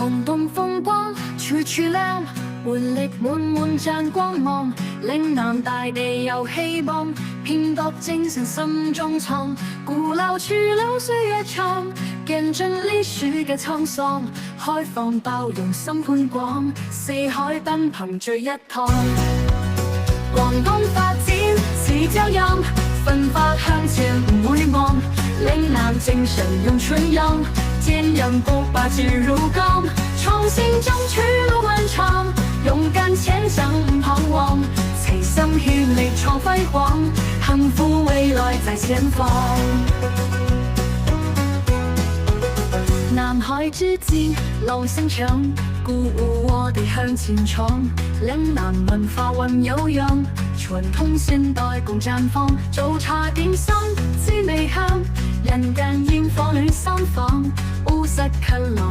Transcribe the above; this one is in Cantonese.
轟動風光，處處亮，活力滿滿像光芒，嶺南大地有希望，拼搏精神心中藏，古老去流歲月長，見證歷史嘅滄桑，開放包容心寬廣，四海奔騰聚一堂。廣東發展似朝陽，奮發向前唔會忘，嶺南精神永春陽，堅韌不拔志如鋼，創新爭取路漫長，勇敢前行唔彷徨，齊心協力創輝煌，幸福未來在前方。南海之境龍興城，鼓舞我哋向前闖，嶺南文化韻悠揚，傳統現代共綻放，早茶點心滋味香，人間煙火暖心房，務實勤勞。